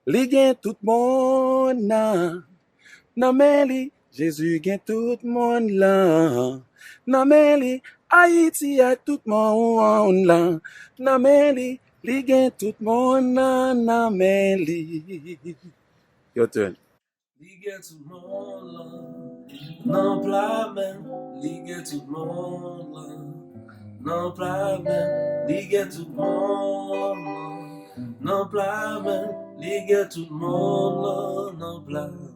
Li gen tout moun nan men li, Jésus gen tout moun lan. Nan men li, Haïti a tout moun lan. Nan men li gen tout moun nan men li. Your turn. Li gen tout moun lan, nan plamen, li gen tout moun lan, nan plamen, li gen tout moun lan, nan plamen, li gen tout moun lan, nan plamen.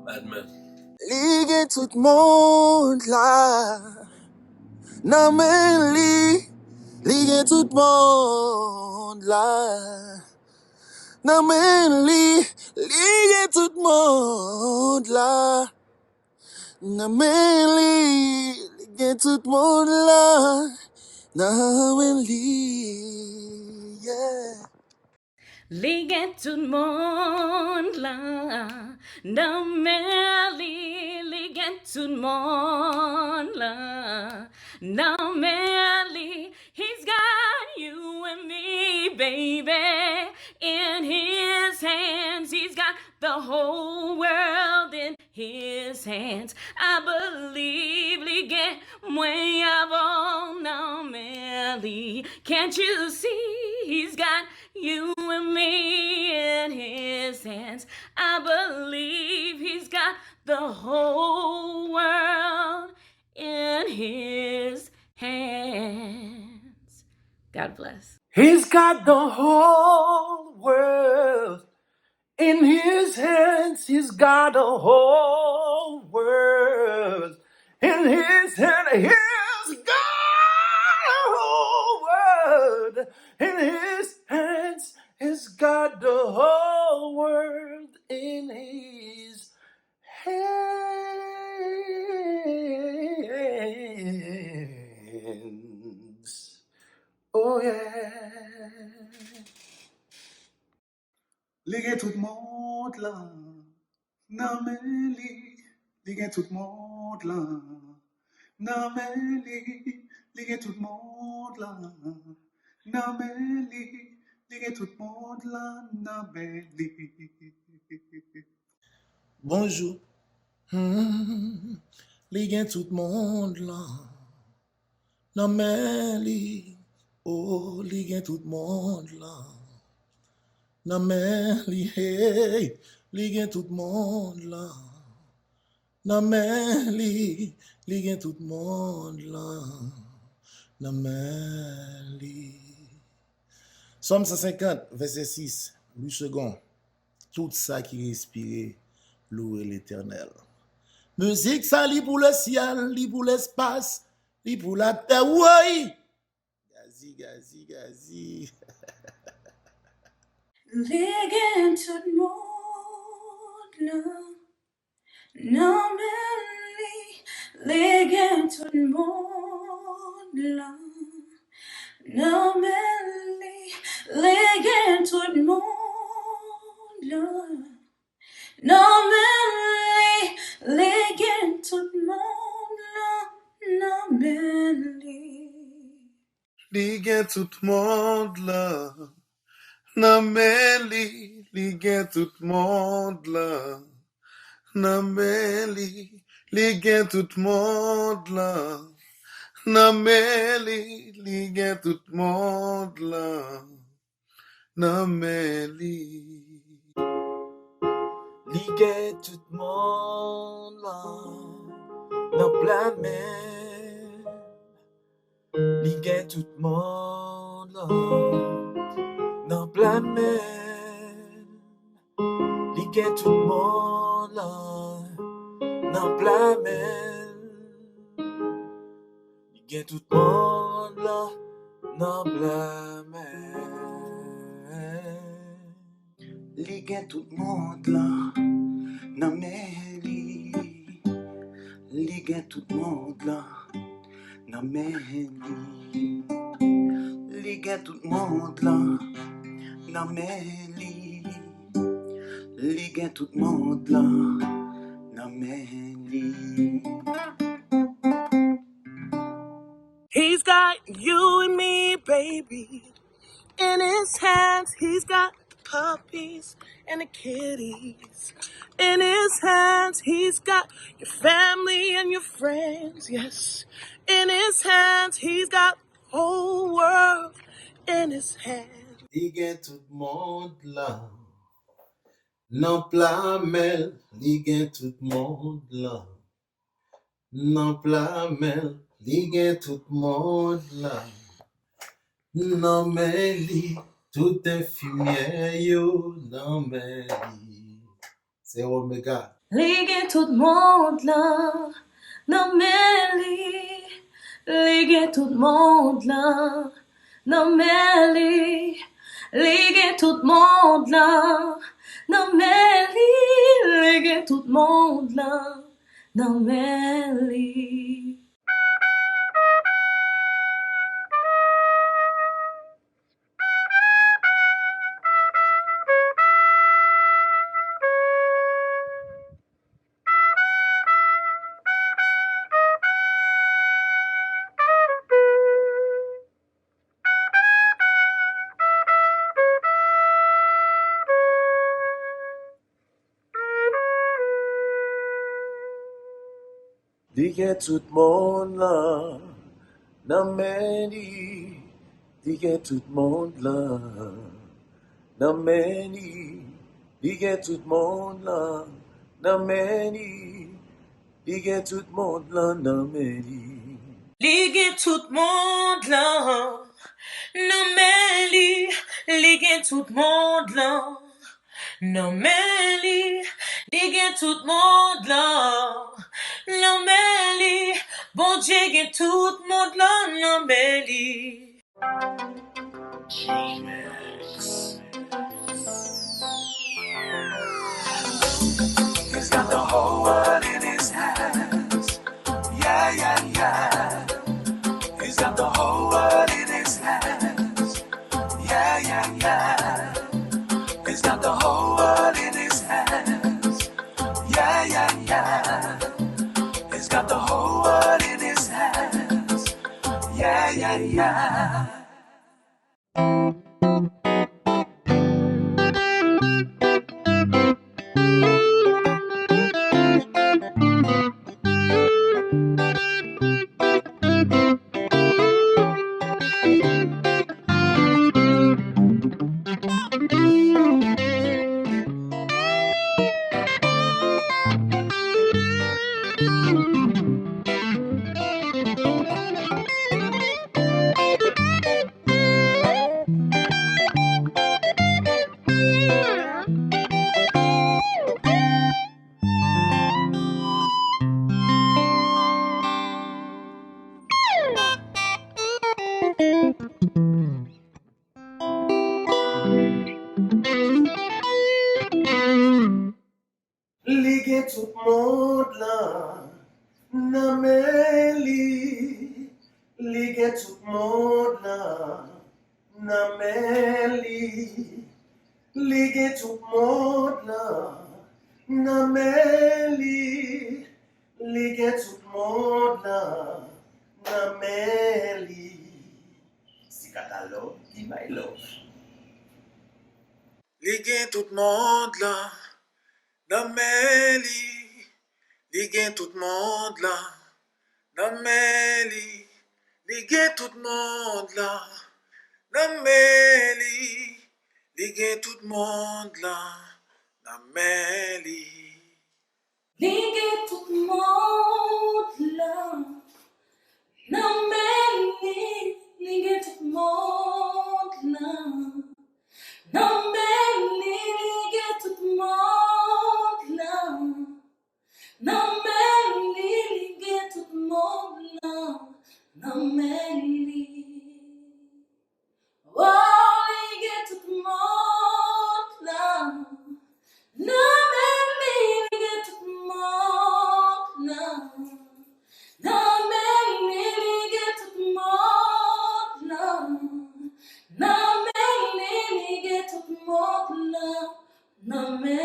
Madman. Li gen tout moun la, nan men li gen tout moun la, nan men li gen tout moun la, nan men li gen tout moun la, nan men li, yeah. Li gen tout monde là, nan men li gen tout monde là, nan men li, he's got you and me, baby, in his hands. He's got the whole world in his hands. I believe li gen mwen avant, nan men li. Can't you see he's got you and me in his hands? I believe he's got the whole world in his hands. God bless. He's got the whole world in his hands. He's got the whole world in his hands. He's got the whole world in his hands. He's got the whole world in his hands. Oh yeah. Li gen tout monde là, nan men li gen tout monde là, nan men li gen tout monde là, nan men li gen tout monde là, nan men li. Bonjour. Li gen tout monde là. Nan men li. Oh, li gen tout monde là. Nan men li. Hey, li gen tout monde là. Nan men li. Li gen tout monde là. Nan men li. Somme 150, verset 6, Louis II. Tout ça qui respire, louer l'Éternel. Musique, ça lit pour le ciel, lit pour l'espace, lit pour la terre. Oui! Gazi, gazi, gazi. Li gen tout monde là, nan men li gen tout monde là, nan men li gen tout monde là, nan men li gen tout monde là, nan men Li gen tout monde là, nan men li gen tout monde là, nan men li gen tout monde là, nan men li gen tout monde là, nan men li. Li gen tout moun lan, nan plan men. Li gen tout moun lan, nan plan men. Li gen tout moun lan, nan plan men. Li gen tout moun lan, nan plan men. Li gen tout monde là, nan men li. Li gen tout monde là, nan men li. Li gen tout monde là, nan men li. Li gen tout monde là, nan men li. He's got you and me, baby. In his hands, he's got the puppies and the kitties. In his hands, he's got your family and your friends, yes. In his hands, he's got the whole world in his hands. Ligue tout monde là, non plamel, ligue tout monde là, non plamel, ligue tout monde là, non mais li, tout infirmière yo, non mais li. C'est Omega. Ligue tout le monde là, non mais ligue tout le monde là, non mais ligue tout le monde là, non mais ligue tout le monde là, non mais Ligue tout monde là, nan men li. Ligue tout monde là, nan men li. Ligue tout monde là, nan men li. Ligue tout monde là, nan men li. ligue tout le monde là, non mais ligue tout le monde là. Non mais ligue tout le monde là, non mais bon Dieu gagne tout le monde là, non mais He's got the whole world in his hands. Yeah, yeah, yeah. He's got the whole world in his hands. Yeah, yeah, yeah. He's got the whole world in his hands. Yeah, yeah, yeah. He's got the whole world in his hands. Yeah, yeah, yeah. Ligue tout le monde là, non mais li. Ligue tout le monde là, non mais li. Ligue tout le monde là, non mais li. Ligue tout le monde là, non mais li. Si catalogue qui my love. Ligue tout le monde là, nan men li. Ligue tout le monde là, nan men li. Ligue tout le monde là, nan men li. Ligue tout le monde là, nan men li. ligue tout le monde là, non mais ligue tout le monde là, non mais ligue tout le monde là, non mais ligue tout le monde là, non mais oh ligue tout le monde là. Non mais ligue tout le monde là, non mais ligue tout le monde là, non mais ligue tout le monde là, non mais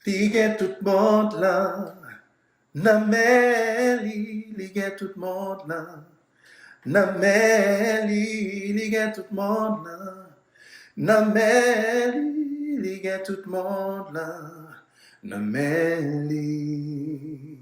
Ligue tout le monde là, non mais li. Ligue tout le monde là, Nan men li gen tout monde là. Nan men li gen tout monde là. Nan men li.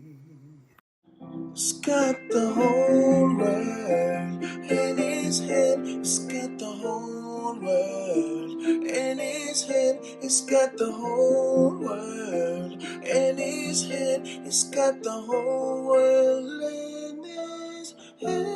He's got the whole world in his hand. He's got the whole world in his hand. He's got the whole world in his hand. He's got the whole world in his hand.